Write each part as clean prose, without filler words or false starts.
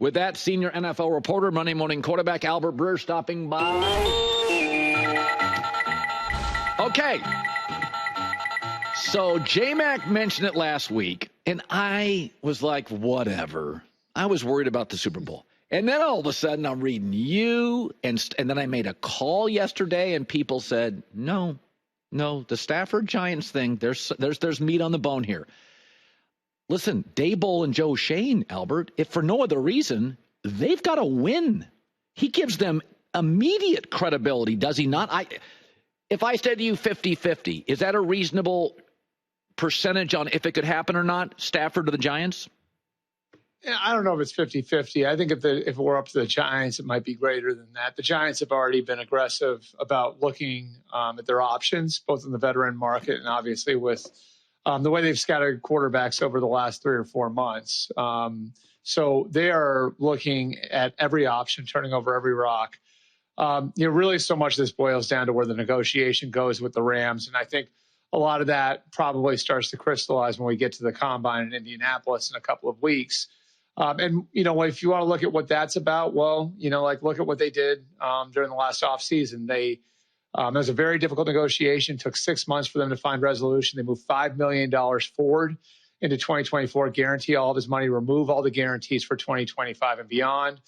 With that, senior NFL reporter, Monday Morning quarterback Albert Breer stopping by. Okay. So J-Mac mentioned it last week, and I was like, whatever. I was worried about the Super Bowl. And then all of a sudden I'm reading you, and then I made a call yesterday, and people said, no, the Stafford Giants thing, there's meat on the bone here. Listen, Daboll and Joe Shane, Albert, if for no other reason, they've got to win. He gives them immediate credibility, does he not? If I said to you 50-50, is that a reasonable percentage on if it could happen or not, Stafford to the Giants? Yeah, I don't know if it's 50-50. I think if it were up to the Giants, it might be greater than that. The Giants have already been aggressive about looking at their options, both in the veteran market and obviously with the way they've scattered quarterbacks over the last 3 or 4 months. So they are looking at every option, turning over every rock. Really so much of this boils down to where the negotiation goes with the Rams. And I think a lot of that probably starts to crystallize when we get to the Combine in Indianapolis in a couple of weeks. And if you want to look at what that's about, well, look at what they did during the last offseason. It was a very difficult negotiation. It took 6 months for them to find resolution. They moved $5 million forward into 2024, guarantee all of his money, remove all the guarantees for 2025 and beyond,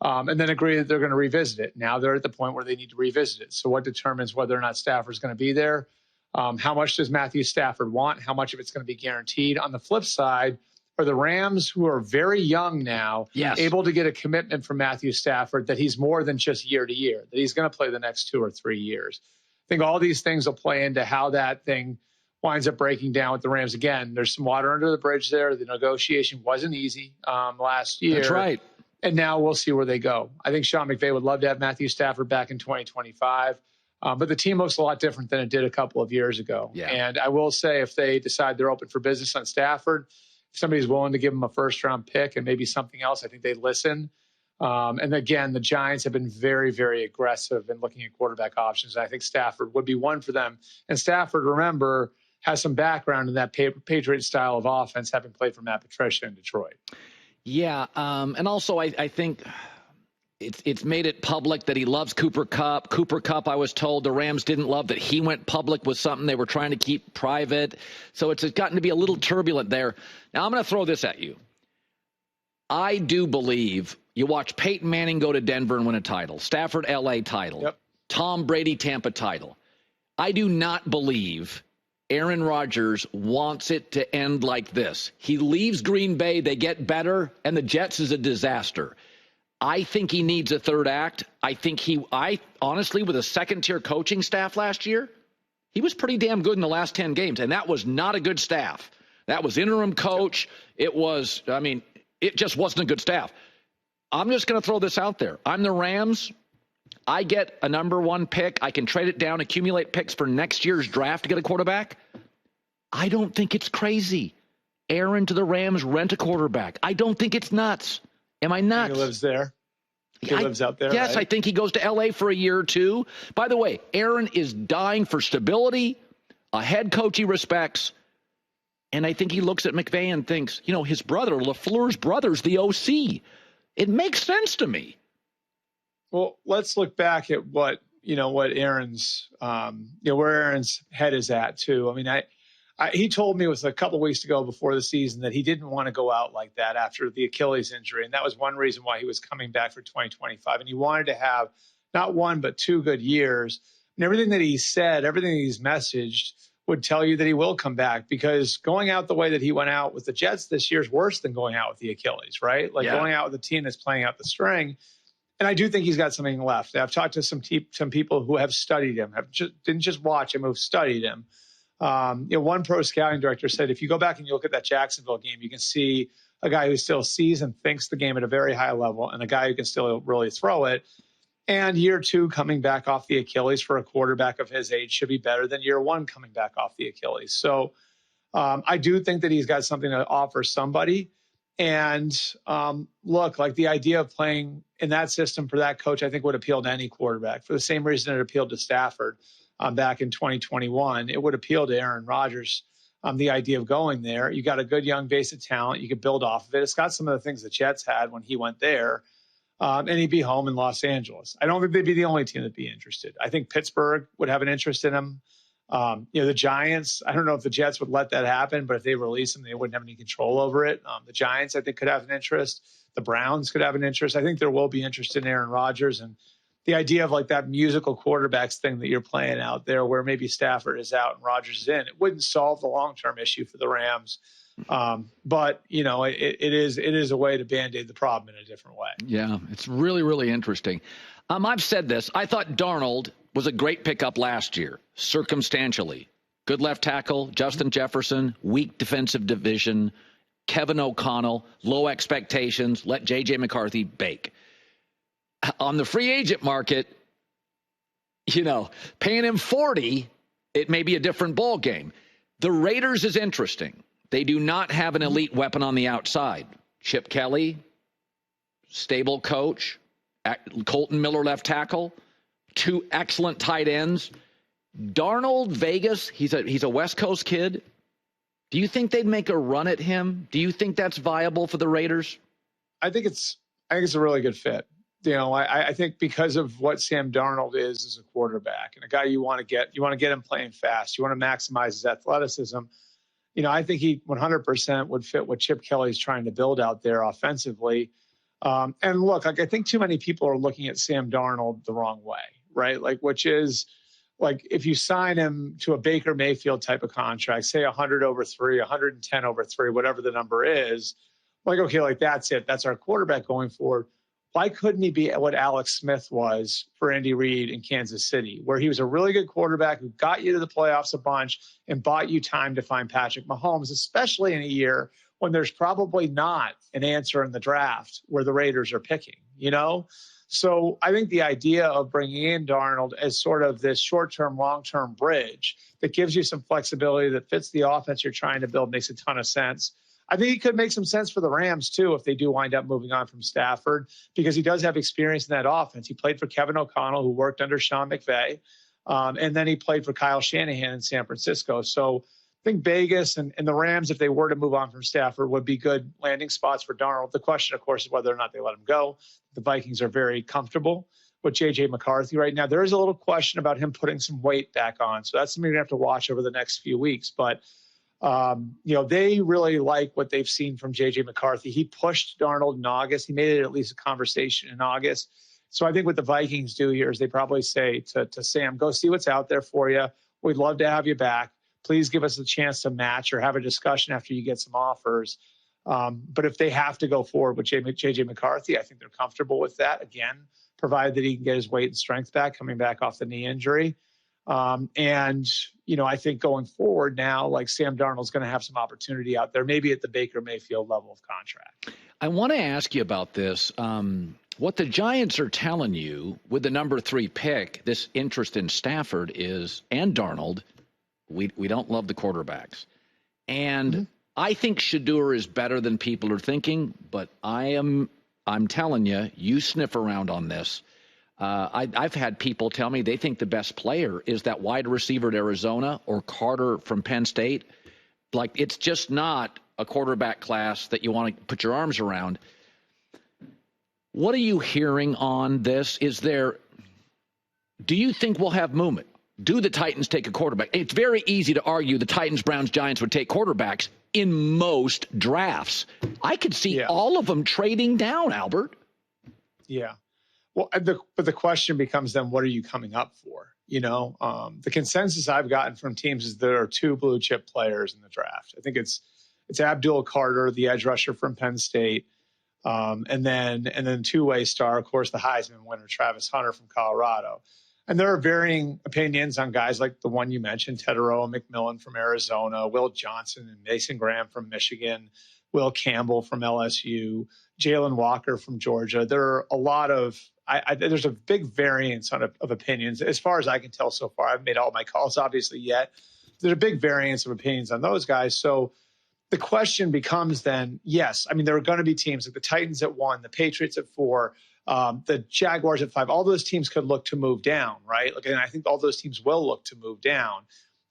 and then agree that they're going to revisit it. Now they're at the point where they need to revisit it. So what determines whether or not Stafford's going to be there? How much does Matthew Stafford want? How much of it's going to be guaranteed? On the flip side, are the Rams, who are very young now, able to get a commitment from Matthew Stafford that he's more than just year to year, that he's going to play the next 2 or 3 years? I think all these things will play into how that thing winds up breaking down with the Rams. Again, there's some water under the bridge there. The negotiation wasn't easy last year. That's right. And now we'll see where they go. I think Sean McVay would love to have Matthew Stafford back in 2025. But the team looks a lot different than it did a couple of years ago. Yeah. And I will say, if they decide they're open for business on Stafford, if somebody's willing to give him a first-round pick and maybe something else, I think they'd listen. And again, the Giants have been very, very aggressive in looking at quarterback options. And I think Stafford would be one for them. And Stafford, remember, has some background in that Patriot style of offense, having played for Matt Patricia in Detroit. Yeah, and also I think it's made it public that he loves Cooper Kupp. Cooper Kupp, I was told, the Rams didn't love that he went public with something they were trying to keep private. So it's gotten to be a little turbulent there. Now, I'm going to throw this at you. I do believe you watch Peyton Manning go to Denver and win a title. Stafford, L.A. title. Yep. Tom Brady, Tampa title. I do not believe Aaron Rodgers wants it to end like this. He leaves Green Bay, they get better, and the Jets is a disaster. I think he needs a third act. I honestly, with a second-tier coaching staff last year, he was pretty damn good in the last 10 games, and that was not a good staff. That was interim coach. It just wasn't a good staff. I'm just going to throw this out there. I'm the Rams. I get a number 1 pick. I can trade it down, accumulate picks for next year's draft to get a quarterback. I don't think it's crazy. Aaron to the Rams, rent a quarterback. I don't think it's nuts. Am I nuts? He lives there. He lives out there. Yes, right? I think he goes to L.A. for a year or two. By the way, Aaron is dying for stability, a head coach he respects, and I think he looks at McVay and thinks, his brother, LaFleur's brother's the OC. It makes sense to me. Well, let's look back at what Aaron's, where Aaron's head is at too. I mean, he told me it was a couple of weeks ago before the season that he didn't want to go out like that after the Achilles injury. And that was one reason why he was coming back for 2025. And he wanted to have not 1, but 2 good years. And everything that he said, everything he's messaged would tell you that he will come back, because going out the way that he went out with the Jets this year is worse than going out with the Achilles, right? Going out with a team that's playing out the string. And I do think he's got something left. I've talked to some people who have studied him, didn't just watch him, who've studied him. One pro scouting director said, if you go back and you look at that Jacksonville game, you can see a guy who still sees and thinks the game at a very high level, and a guy who can still really throw it. And year 2 coming back off the Achilles for a quarterback of his age should be better than year 1 coming back off the Achilles. So I do think that he's got something to offer somebody. And look, the idea of playing in that system for that coach, I think would appeal to any quarterback for the same reason it appealed to Stafford back in 2021. It would appeal to Aaron Rodgers the idea of going there. You got a good young base of talent. You could build off of it. It's got some of the things the Jets had when he went there. And he'd be home in Los Angeles. I don't think they'd be the only team that'd be interested. I think Pittsburgh would have an interest in him. The Giants, I don't know if the Jets would let that happen, but if they release him, they wouldn't have any control over it. The Giants, I think, could have an interest. The Browns could have an interest. I think there will be interest in Aaron Rodgers. And the idea of like that musical quarterbacks thing that you're playing out there where maybe Stafford is out and Rodgers is in, it wouldn't solve the long-term issue for the Rams. But it is a way to Band-Aid the problem in a different way. Yeah, it's really, really interesting. I've said this. I thought Darnold was a great pickup last year, circumstantially. Good left tackle, Justin Jefferson, weak defensive division, Kevin O'Connell, low expectations, let J.J. McCarthy bake. On the free agent market, paying him $40, it may be a different ball game. The Raiders is interesting. They do not have an elite weapon on the outside. Chip Kelly, stable coach, Colton Miller left tackle, 2 excellent tight ends. Darnold, Vegas, he's a West Coast kid. Do you think they'd make a run at him? Do you think that's viable for the Raiders? I think it's a really good fit. I think because of what Sam Darnold is as a quarterback and a guy you want to get him playing fast. You want to maximize his athleticism. I think he 100% would fit what Chip Kelly's trying to build out there offensively. And look, I think too many people are looking at Sam Darnold the wrong way, right? Which is if you sign him to a Baker Mayfield type of contract, say 100 over 3, 110 over 3, whatever the number is, that's it. That's our quarterback going forward. Why couldn't he be what Alex Smith was for Andy Reid in Kansas City, where he was a really good quarterback who got you to the playoffs a bunch and bought you time to find Patrick Mahomes, especially in a year when there's probably not an answer in the draft where the Raiders are picking, So I think the idea of bringing in Darnold as sort of this short-term, long-term bridge that gives you some flexibility that fits the offense you're trying to build makes a ton of sense. I think it could make some sense for the Rams, too, if they do wind up moving on from Stafford, because he does have experience in that offense. He played for Kevin O'Connell, who worked under Sean McVay, and then he played for Kyle Shanahan in San Francisco. So I think Vegas and the Rams, if they were to move on from Stafford, would be good landing spots for Darnold. The question, of course, is whether or not they let him go. The Vikings are very comfortable with J.J. McCarthy right now. There is a little question about him putting some weight back on. So that's something you're going to have to watch over the next few weeks. But they really like what they've seen from J.J. McCarthy. He pushed Darnold in August. He made it at least a conversation in August. So I think what the Vikings do here is they probably say to Sam, go see what's out there for you. We'd love to have you back. Please give us a chance to match or have a discussion after you get some offers. But if they have to go forward with J.J. McCarthy, I think they're comfortable with that, again, provided that he can get his weight and strength back, coming back off the knee injury. I think going forward now, Sam Darnold's going to have some opportunity out there, maybe at the Baker Mayfield level of contract. I want to ask you about this. What the Giants are telling you with the number 3 pick, this interest in Stafford and Darnold, we don't love the quarterbacks. And I think Shedeur is better than people are thinking, but I'm telling you, you sniff around on this. I've had people tell me they think the best player is that wide receiver at Arizona or Carter from Penn State. It's just not a quarterback class that you want to put your arms around. What are you hearing on this? Do you think we'll have movement? Do the Titans take a quarterback? It's very easy to argue the Titans, Browns, Giants would take quarterbacks in most drafts. I could see all of them trading down, Albert. Yeah. Well, but the question becomes then, what are you coming up for? The consensus I've gotten from teams is there are 2 blue chip players in the draft. I think it's Abdul Carter, the edge rusher from Penn State, and then two-way star, of course, the Heisman winner, Travis Hunter from Colorado. And there are varying opinions on guys like the one you mentioned, Tedero McMillan from Arizona, Will Johnson and Mason Graham from Michigan, Will Campbell from LSU, Jalen Walker from Georgia. There are a lot of there's a big variance of opinions. As far as I can tell so far, I haven't made all my calls obviously yet. There's a big variance of opinions on those guys. So the question becomes then, yes, I mean, there are going to be teams like the Titans at 1, the Patriots at 4, the Jaguars at 5. All those teams could look to move down, right? And I think all those teams will look to move down.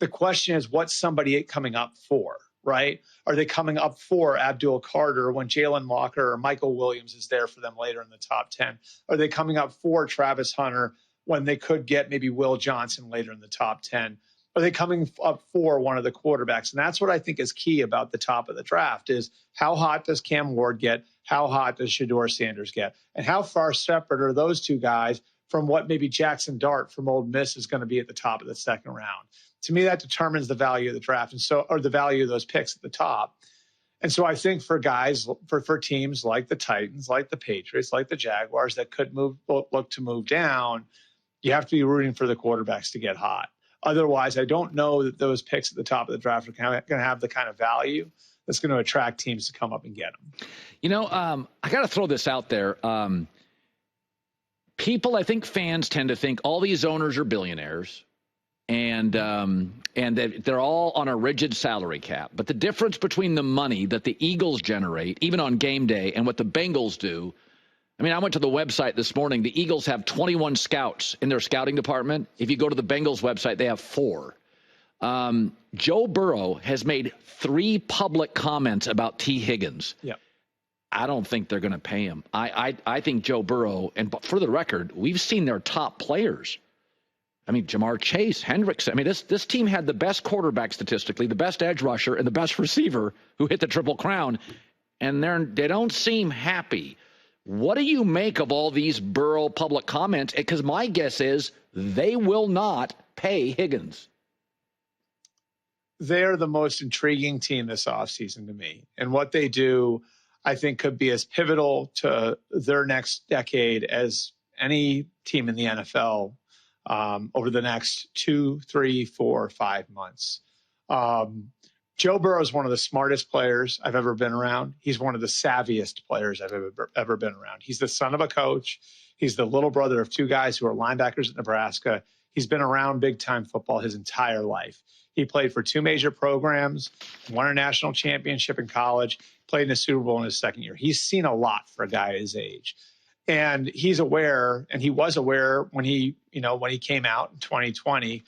The question is, what's somebody coming up for, right? Are they coming up for Abdul Carter when Jalen Walker or Michael Williams is there for them later in the top 10? Are they coming up for Travis Hunter when they could get maybe Will Johnson later in the top 10? Are they coming up for one of the quarterbacks? And that's what I think is key about the top of the draft is how hot does Cam Ward get? How hot does Shedeur Sanders get? And how far separate are those two guys from what maybe Jackson Dart from Ole Miss is going to be at the top of the second round? To me, that determines the value of the draft or the value of those picks at the top. And so I think for guys, for teams like the Titans, like the Patriots, like the Jaguars that could look to move down, you have to be rooting for the quarterbacks to get hot. Otherwise, I don't know that those picks at the top of the draft are going to have the kind of value that's going to attract teams to come up and get them. You know, I got to throw this out there. People, I think fans tend to think all these owners are billionaires and that they're all on a rigid salary cap. But the difference between the money that the Eagles generate, even on game day, and what the Bengals do, I mean, I went to the website this morning. The Eagles have 21 scouts in their scouting department. If you go to the Bengals website, they have 4. Joe Burrow has made 3 public comments about T. Higgins. Yep. I don't think they're going to pay him. I think Joe Burrow, and for the record, we've seen their top players. I mean, Jamar Chase, Hendricks. I mean, this team had the best quarterback statistically, the best edge rusher, and the best receiver who hit the Triple Crown, and they don't seem happy. What do you make of all these Burrow public comments? Because my guess is they will not pay Higgins. They're the most intriguing team this offseason to me. And what they do, I think, could be as pivotal to their next decade as any team in the NFL over the next 2, 3, 4, 5 months. Joe Burrow is one of the smartest players I've ever been around. He's one of the savviest players I've ever been around. He's the son of a coach. He's the little brother of 2 guys who are linebackers at Nebraska. He's been around big-time football his entire life. He played for 2 major programs, won a national championship in college, played in a Super Bowl in his second year. He's seen a lot for a guy his age. And he's aware, and he was aware when he came out in 2020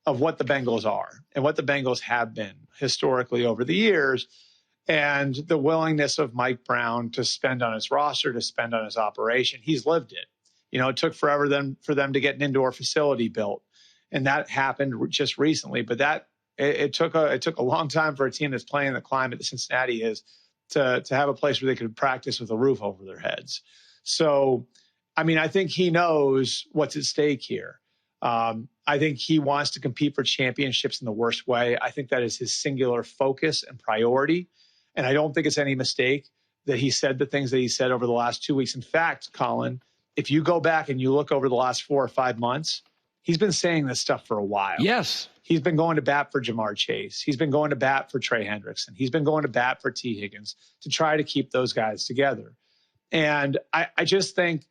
of what the Bengals are and what the Bengals have been historically over the years, and the willingness of Mike Brown to spend on his roster, to spend on his operation. He's lived it. It took forever for them to get an indoor facility built, and that happened just recently. But it took a long time for a team that's playing the climate that Cincinnati is to have a place where they could practice with a roof over their heads. So, I mean, I think he knows what's at stake here. I think he wants to compete for championships in the worst way. I think that is his singular focus and priority. And I don't think it's any mistake that he said the things that he said over the last 2 weeks. In fact, Colin, if you go back and you look over the last 4 or 5 months, he's been saying this stuff for a while. Yes. He's been going to bat for Jamar Chase. He's been going to bat for Trey Hendrickson. He's been going to bat for T. Higgins to try to keep those guys together. And I just think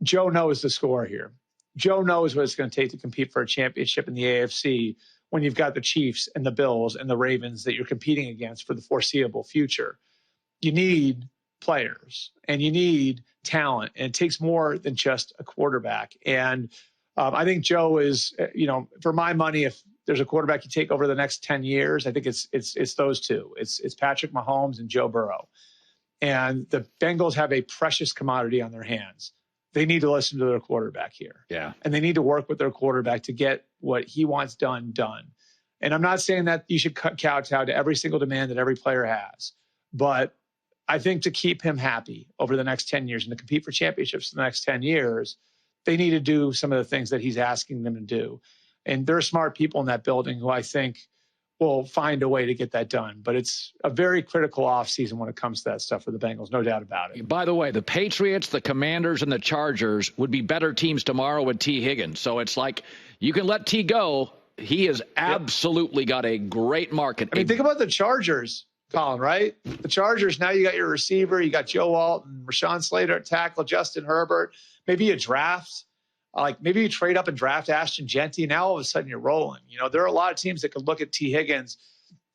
Joe knows the score here. Joe knows what it's going to take to compete for a championship in the AFC when you've got the Chiefs and the Bills and the Ravens that you're competing against for the foreseeable future. You need players and you need talent, and it takes more than just a quarterback. And I think Joe is, for my money, if there's a quarterback you take over the next 10 years, I think it's those two. It's Patrick Mahomes and Joe Burrow. And the Bengals have a precious commodity on their hands. They need to listen to their quarterback here. Yeah. And they need to work with their quarterback to get what he wants done. And I'm not saying that you should kowtow to every single demand that every player has. But I think to keep him happy over the next 10 years and to compete for championships in the next 10 years, they need to do some of the things that he's asking them to do. And there are smart people in that building who I think will find a way to get that done. But it's a very critical offseason when it comes to that stuff for the Bengals, no doubt about it. By the way, the Patriots, the Commanders, and the Chargers would be better teams tomorrow with T. Higgins. So it's like you can let T go. He has absolutely got a great market. I mean, think about the Chargers, Colin, right? The Chargers, now you got your receiver, you got Joe Alton, Rashawn Slater at tackle, Justin Herbert. Maybe you draft. Maybe you trade up and draft Ashton Genty. Now all of a sudden you're rolling. There are a lot of teams that could look at T. Higgins,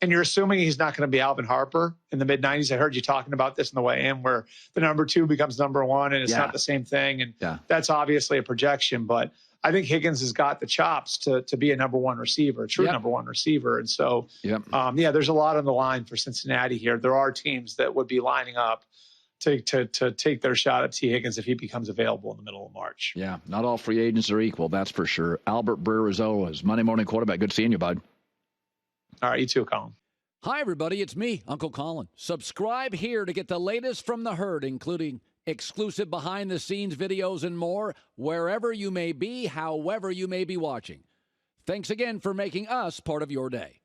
and you're assuming he's not going to be Alvin Harper in the mid-'90s. I heard you talking about this in the way in, where the number 2 becomes number 1, and it's not the same thing. And that's obviously a projection. But I think Higgins has got the chops to be a number one receiver, a true number one receiver. And so, there's a lot on the line for Cincinnati here. There are teams that would be lining up to take their shot at T. Higgins if he becomes available in the middle of March. Yeah, not all free agents are equal, that's for sure. Albert Breer, as always, Monday Morning Quarterback. Good seeing you, bud. All right, you too, Colin. Hi, everybody. It's me, Uncle Colin. Subscribe here to get the latest from the herd, including exclusive behind-the-scenes videos and more, wherever you may be, however you may be watching. Thanks again for making us part of your day.